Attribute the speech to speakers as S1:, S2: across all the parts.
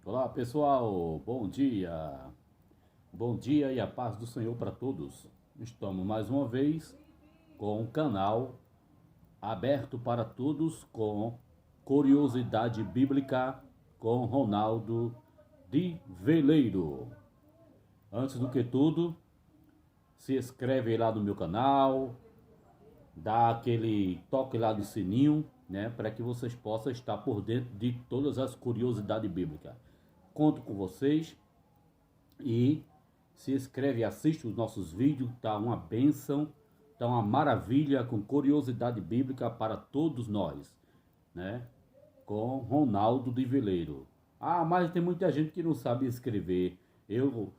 S1: Olá pessoal, bom dia e a paz do Senhor para todos. Estamos mais uma vez com o canal aberto para todos com curiosidade bíblica com Ronaldo de Veleiro. Antes do que tudo, se inscreve lá no meu canal, dá aquele toque lá no sininho, né, para que vocês possam estar por dentro de todas as curiosidades bíblicas. Conto com vocês e se inscreve e assiste os nossos vídeos, tá uma bênção, tá uma maravilha com curiosidade bíblica para todos nós, né? Com Ronaldo de Veleiro. Ah, mas tem muita gente que não sabe escrever, eu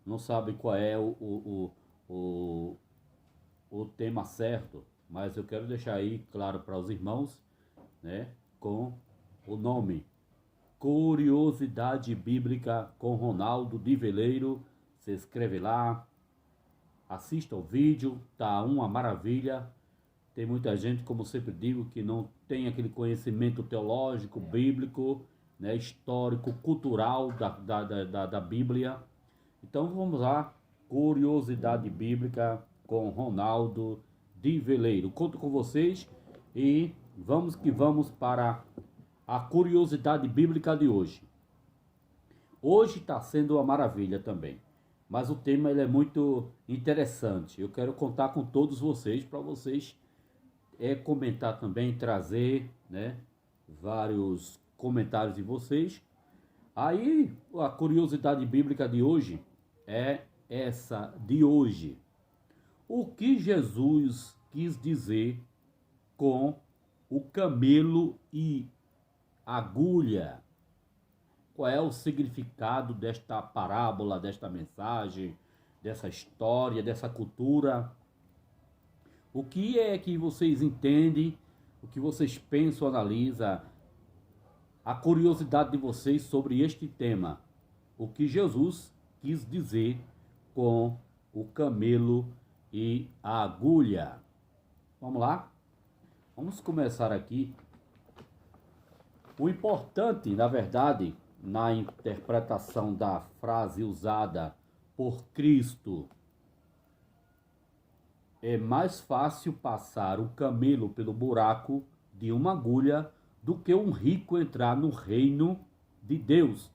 S1: não sabe qual é o, o tema certo, mas eu quero deixar aí claro para os irmãos, né? Com o nome Curiosidade Bíblica com Ronaldo de Veleiro. Se inscreve lá, assista o vídeo, tá uma maravilha. Tem muita gente, como sempre digo, que não tem aquele conhecimento teológico, bíblico, né, histórico, cultural da Bíblia. Então vamos lá, Curiosidade Bíblica com Ronaldo de Veleiro. Conto com vocês e vamos que vamos para a curiosidade bíblica de hoje. Hoje está sendo uma maravilha também, mas o tema ele é muito interessante. Eu quero contar com todos vocês para vocês comentar também, trazer, né, vários comentários de vocês. Aí a curiosidade bíblica de hoje é essa de hoje. O que Jesus quis dizer com o camelo e agulha? Qual é o significado desta parábola, desta mensagem, dessa história, dessa cultura? O que é que vocês entendem, o que vocês pensam, analisam, a curiosidade de vocês sobre este tema? O que Jesus quis dizer com o camelo e a agulha? Vamos lá? Vamos começar aqui. O importante, na verdade, na interpretação da frase usada por Cristo, é mais fácil passar o camelo pelo buraco de uma agulha do que um rico entrar no reino de Deus.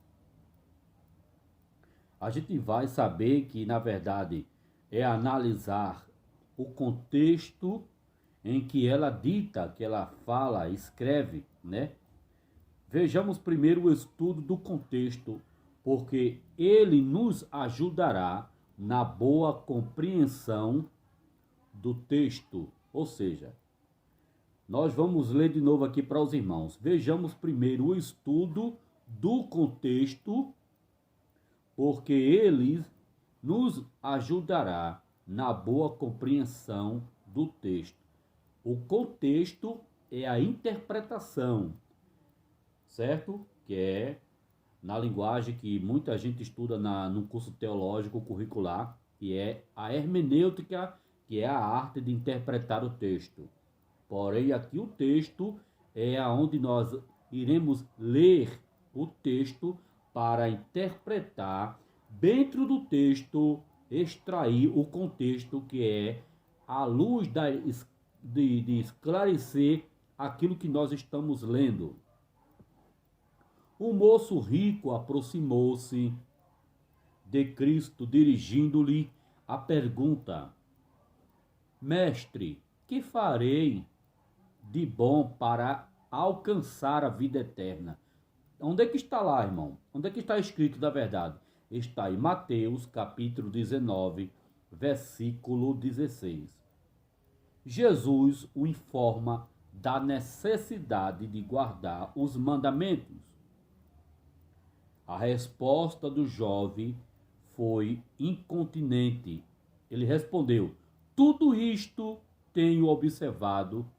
S1: A gente vai saber que, na verdade, é analisar o contexto em que ela dita, que ela fala, escreve, né? Vejamos primeiro o estudo do contexto, porque ele nos ajudará na boa compreensão do texto. Ou seja, nós vamos ler de novo aqui para os irmãos. Vejamos primeiro o estudo do contexto, porque ele nos ajudará na boa compreensão do texto. O contexto é a interpretação, certo? Que é na linguagem que muita gente estuda no curso teológico curricular, que é a hermenêutica, que é a arte de interpretar o texto. Porém, aqui o texto é aonde nós iremos ler o texto para interpretar, dentro do texto, extrair o contexto, que é a luz de esclarecer aquilo que nós estamos lendo. O moço rico aproximou-se de Cristo, dirigindo-lhe a pergunta: Mestre, que farei de bom para alcançar a vida eterna? Onde é que está lá, irmão? Onde é que está escrito da verdade? Está em Mateus, capítulo 19, versículo 16. Jesus o informa da necessidade de guardar os mandamentos. A resposta do jovem foi incontinente. Ele respondeu: tudo isto tenho observado,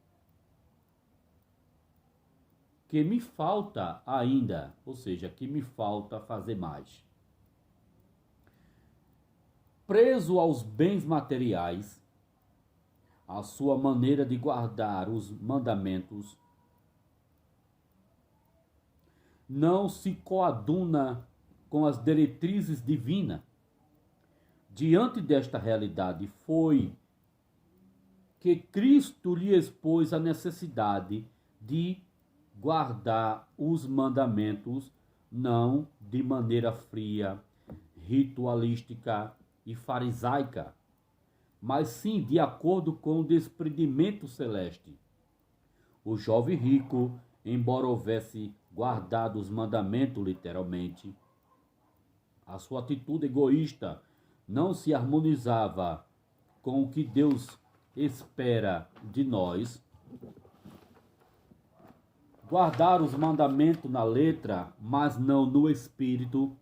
S1: que me falta ainda, ou seja, que me falta fazer mais. Preso aos bens materiais, a sua maneira de guardar os mandamentos não se coaduna com as diretrizes divinas. Diante desta realidade, foi que Cristo lhe expôs a necessidade de guardar os mandamentos, não de maneira fria, ritualística e farisaica, mas sim de acordo com o desprendimento celeste. O jovem rico, embora houvesse guardado os mandamentos literalmente, a sua atitude egoísta não se harmonizava com o que Deus espera de nós. Guardar os mandamentos na letra, mas não no espírito.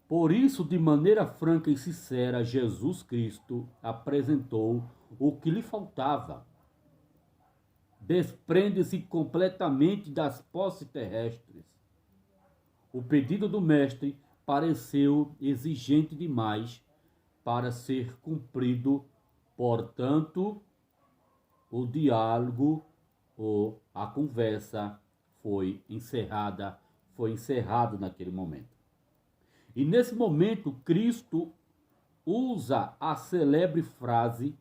S1: Por isso, de maneira franca e sincera, Jesus Cristo apresentou o que lhe faltava. Desprende-se completamente das posses terrestres. O pedido do mestre pareceu exigente demais para ser cumprido, portanto, o diálogo ou a conversa foi encerrado naquele momento. E nesse momento, Cristo usa a célebre frase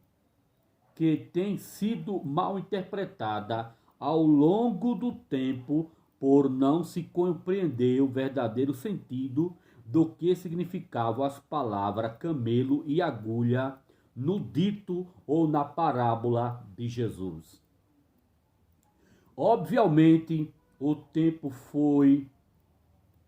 S1: que tem sido mal interpretada ao longo do tempo por não se compreender o verdadeiro sentido do que significavam as palavras camelo e agulha no dito ou na parábola de Jesus. Obviamente, o tempo foi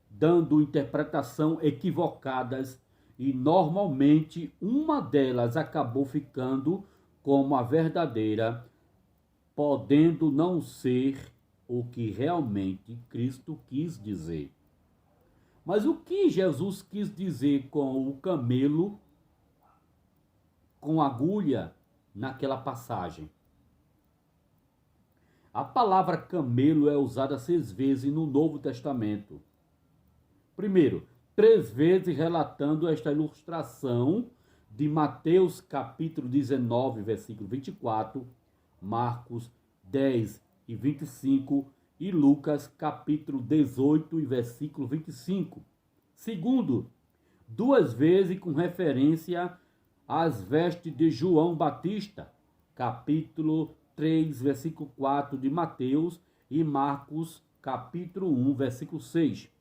S1: dando interpretação equivocadas e normalmente uma delas acabou ficando como a verdadeira, podendo não ser o que realmente Cristo quis dizer. Mas o que Jesus quis dizer com o camelo, com agulha, naquela passagem? A palavra camelo é usada 6 vezes no Novo Testamento. Primeiro, 3 vezes relatando esta ilustração de Mateus capítulo 19, versículo 24, Marcos 10 e 25 e Lucas capítulo 18 e versículo 25. Segundo, 2 vezes com referência às vestes de João Batista, capítulo 3, versículo 4 de Mateus e Marcos capítulo 1, versículo 6.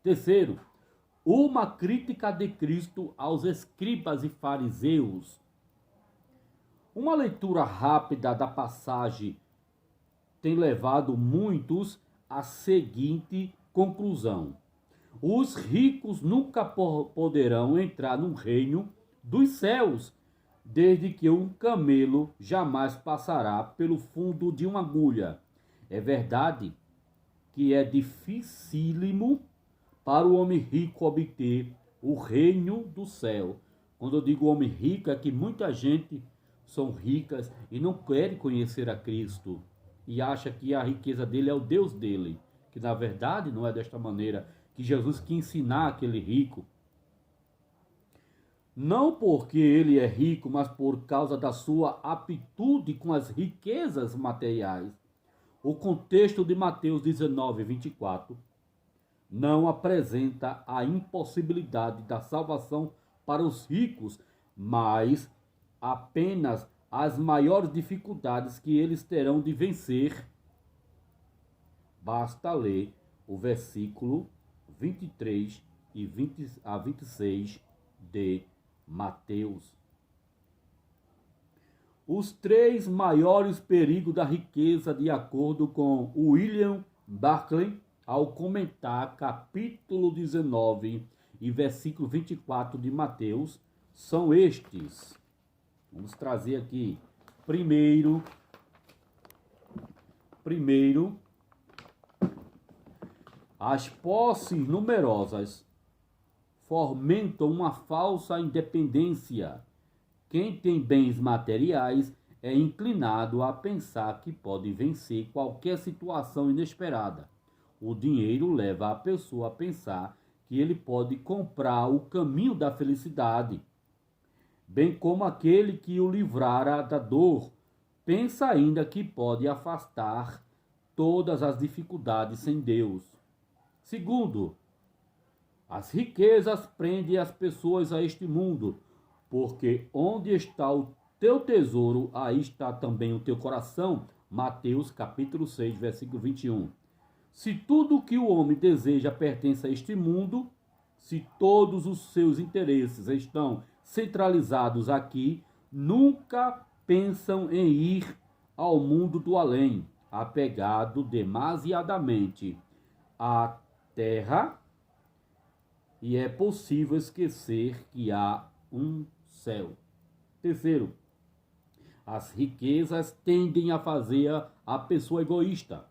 S1: Terceiro, uma crítica de Cristo aos escribas e fariseus. Uma leitura rápida da passagem tem levado muitos à seguinte conclusão: os ricos nunca poderão entrar no reino dos céus, desde que um camelo jamais passará pelo fundo de uma agulha. É verdade que é dificílimo para o homem rico obter o reino do céu. Quando eu digo homem rico, é que muita gente são ricas e não querem conhecer a Cristo e acha que a riqueza dele é o Deus dele, que na verdade não é desta maneira, que Jesus quis ensinar aquele rico. Não porque ele é rico, mas por causa da sua aptitude com as riquezas materiais. O contexto de Mateus 19, 24 não apresenta a impossibilidade da salvação para os ricos, mas apenas as maiores dificuldades que eles terão de vencer. Basta ler o versículo 23 e 20 a 26 de Mateus. Os 3 maiores perigos da riqueza, de acordo com William Barclay, ao comentar capítulo 19 e versículo 24 de Mateus, são estes. Vamos trazer aqui. Primeiro, as posses numerosas fomentam uma falsa independência. Quem tem bens materiais é inclinado a pensar que pode vencer qualquer situação inesperada. O dinheiro leva a pessoa a pensar que ele pode comprar o caminho da felicidade, bem como aquele que o livrara da dor. Pensa ainda que pode afastar todas as dificuldades sem Deus. Segundo, as riquezas prendem as pessoas a este mundo, porque onde está o teu tesouro, aí está também o teu coração. Mateus capítulo 6, versículo 21. Se tudo o que o homem deseja pertence a este mundo, se todos os seus interesses estão centralizados aqui, nunca pensam em ir ao mundo do além, apegado demasiadamente à terra, e é possível esquecer que há um céu. Terceiro, as riquezas tendem a fazer a pessoa egoísta.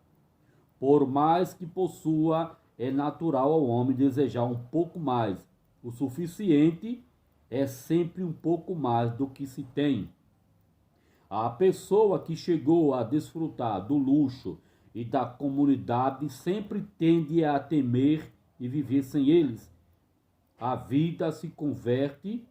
S1: Por mais que possua, é natural ao homem desejar um pouco mais. O suficiente é sempre um pouco mais do que se tem. A pessoa que chegou a desfrutar do luxo e da comunidade sempre tende a temer e viver sem eles. A vida se converte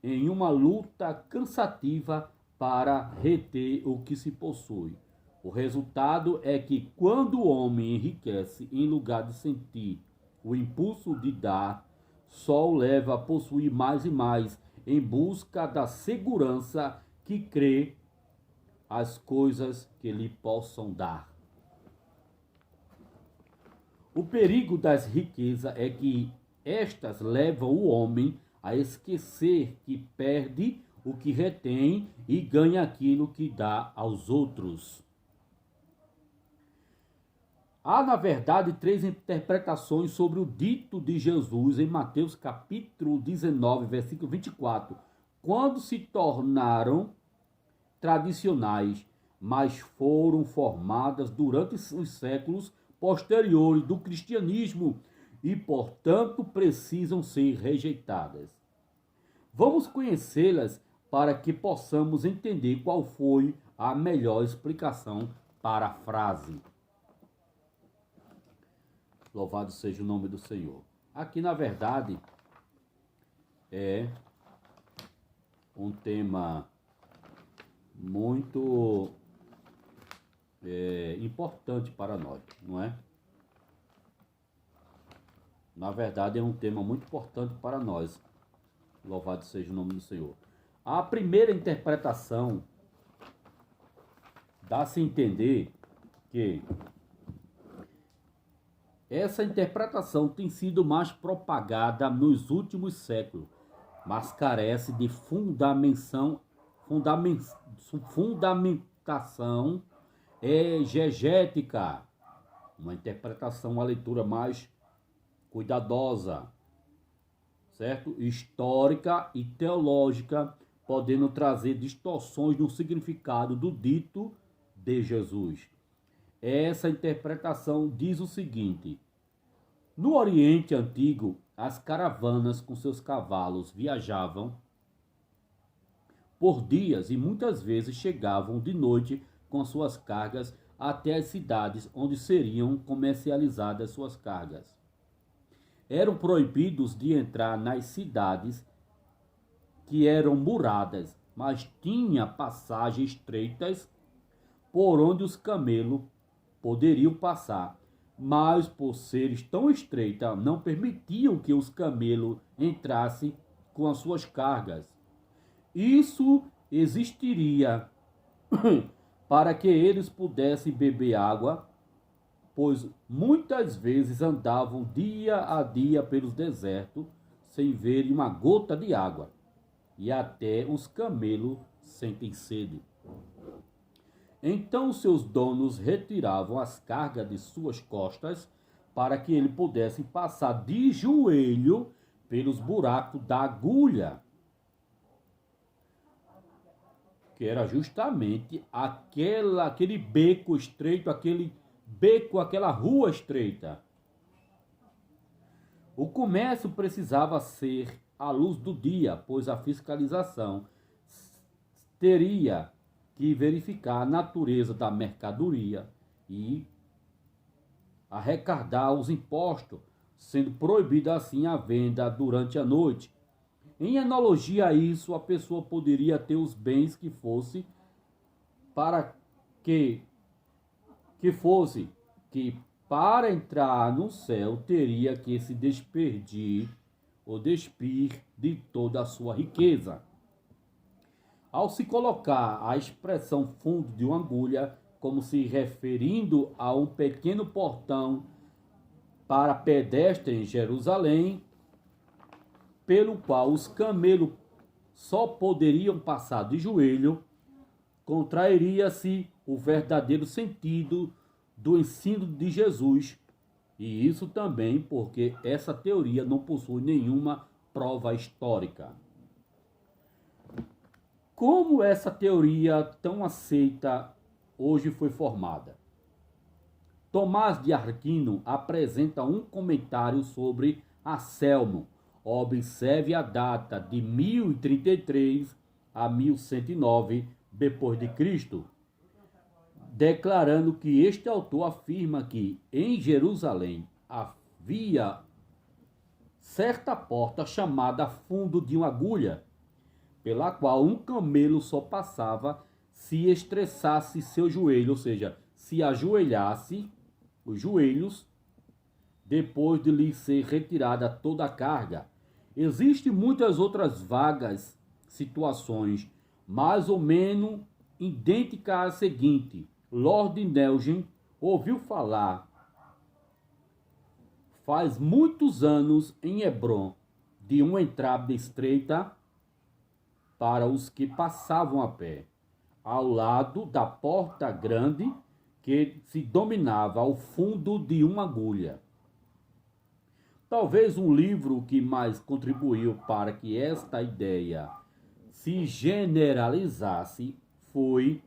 S1: em uma luta cansativa para reter o que se possui. O resultado é que quando o homem enriquece em lugar de sentir o impulso de dar, só o leva a possuir mais e mais em busca da segurança que crê as coisas que lhe possam dar. O perigo das riquezas é que estas levam o homem a esquecer que perde o que retém e ganha aquilo que dá aos outros. Há, na verdade, três interpretações sobre o dito de Jesus em Mateus capítulo 19, versículo 24, quando se tornaram tradicionais, mas foram formadas durante os séculos posteriores do cristianismo e, portanto, precisam ser rejeitadas. Vamos conhecê-las para que possamos entender qual foi a melhor explicação para a frase. Louvado seja o nome do Senhor. Aqui, na verdade, é um tema muito importante para nós, não é? Na verdade, é um tema muito importante para nós. Louvado seja o nome do Senhor. A primeira interpretação dá-se a entender que essa interpretação tem sido mais propagada nos últimos séculos, mas carece de fundamentação exegética, uma interpretação, uma leitura mais cuidadosa, certo? Histórica e teológica, podendo trazer distorções no significado do dito de Jesus. Essa interpretação diz o seguinte: no Oriente Antigo, as caravanas com seus cavalos viajavam por dias e muitas vezes chegavam de noite com suas cargas até as cidades onde seriam comercializadas suas cargas. Eram proibidos de entrar nas cidades que eram muradas, mas tinha passagens estreitas por onde os camelos poderiam passar, mas por seres tão estreitas não permitiam que os camelos entrassem com as suas cargas. Isso existiria para que eles pudessem beber água, pois muitas vezes andavam dia a dia pelos desertos sem verem uma gota de água, e até os camelos sentem sede. Então seus donos retiravam as cargas de suas costas para que ele pudesse passar de joelho pelos buracos da agulha, que era justamente aquele beco estreito, aquela rua estreita. O comércio precisava ser à luz do dia, pois a fiscalização teria que verificar a natureza da mercadoria e arrecadar os impostos, sendo proibida assim a venda durante a noite. Em analogia a isso, a pessoa poderia ter os bens que fosse para que que fosse que para entrar no céu teria que se despedir ou despir de toda a sua riqueza. Ao se colocar a expressão fundo de uma agulha, como se referindo a um pequeno portão para pedestre em Jerusalém, pelo qual os camelos só poderiam passar de joelho, contrairia-se o verdadeiro sentido do ensino de Jesus. E isso também porque essa teoria não possui nenhuma prova histórica. Como essa teoria tão aceita hoje foi formada? Tomás de Aquino apresenta um comentário sobre Anselmo. Observe a data de 1033 a 1109 depois de Cristo, declarando que este autor afirma que em Jerusalém havia certa porta chamada fundo de uma agulha, pela qual um camelo só passava se estressasse seu joelho, ou seja, se ajoelhasse os joelhos depois de lhe ser retirada toda a carga. Existem muitas outras vagas situações, mais ou menos idênticas à seguinte. Lord Nelson ouviu falar, faz muitos anos, em Hebron, de uma entrada estreita para os que passavam a pé, ao lado da porta grande que se dominava ao fundo de uma agulha. Talvez um livro que mais contribuiu para que esta ideia se generalizasse foi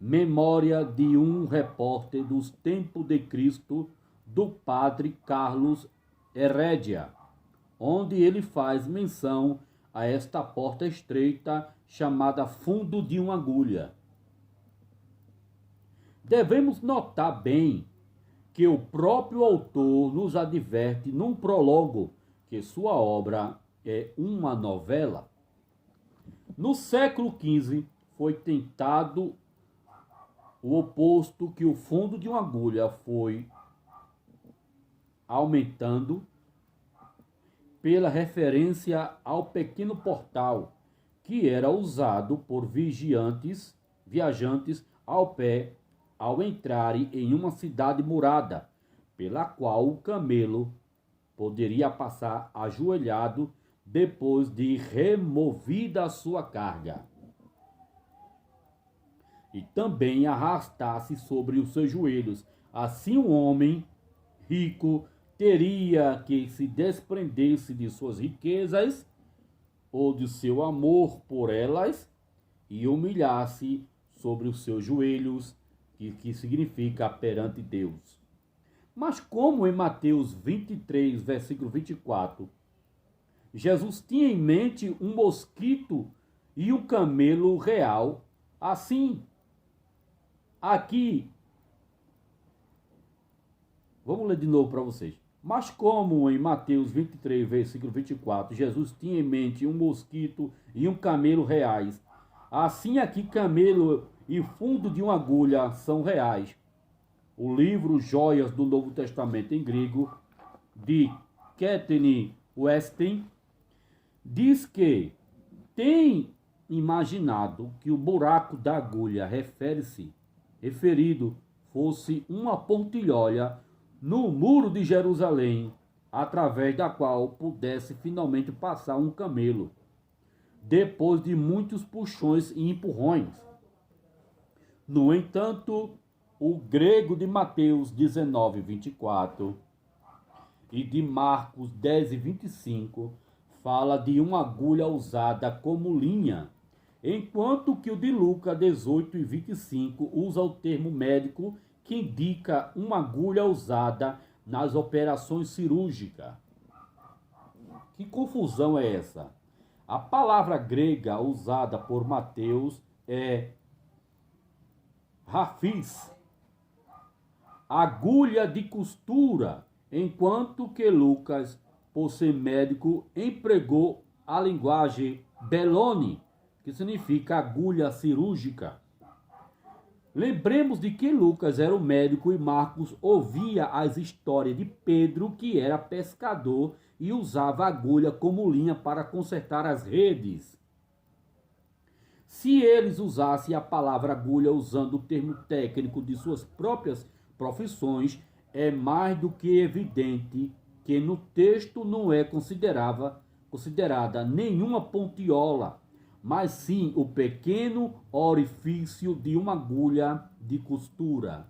S1: Memória de um Repórter dos Tempos de Cristo, do padre Carlos Herédia, onde ele faz menção a esta porta estreita chamada fundo de uma agulha. Devemos notar bem que o próprio autor nos adverte num prólogo que sua obra é uma novela. No século XV foi tentado o oposto, que o fundo de uma agulha foi aumentando pela referência ao pequeno portal que era usado por viajantes ao pé ao entrarem em uma cidade murada, pela qual o camelo poderia passar ajoelhado depois de removida a sua carga, e também arrastar-se sobre os seus joelhos. Assim, o homem rico teria que se desprender-se de suas riquezas ou de seu amor por elas e humilhar-se sobre os seus joelhos, que significa perante Deus. Mas como em Mateus 23, versículo 24, Jesus tinha em mente um mosquito e um camelo real, assim, aqui, vamos ler de novo para vocês. Mas como em Mateus 23, versículo 24, Jesus tinha em mente um mosquito e um camelo reais, assim aqui camelo e fundo de uma agulha são reais. O livro Joias do Novo Testamento em grego, de Katherine Weston, diz que tem imaginado que o buraco da agulha referido fosse uma pontilhola no muro de Jerusalém, através da qual pudesse finalmente passar um camelo, depois de muitos puxões e empurrões. No entanto, o grego de Mateus 19, 24 e de Marcos 10 e 25 fala de uma agulha usada como linha, enquanto que o de Lucas 18 e 25 usa o termo médico, que indica uma agulha usada nas operações cirúrgicas. Que confusão é essa? A palavra grega usada por Mateus é rafis, agulha de costura, enquanto que Lucas, por ser médico, empregou a linguagem belone, que significa agulha cirúrgica. Lembremos de que Lucas era o médico e Marcos ouvia as histórias de Pedro, que era pescador e usava a agulha como linha para consertar as redes. Se eles usassem a palavra agulha usando o termo técnico de suas próprias profissões, é mais do que evidente que no texto não é considerada nenhuma pontiola, mas sim o pequeno orifício de uma agulha de costura.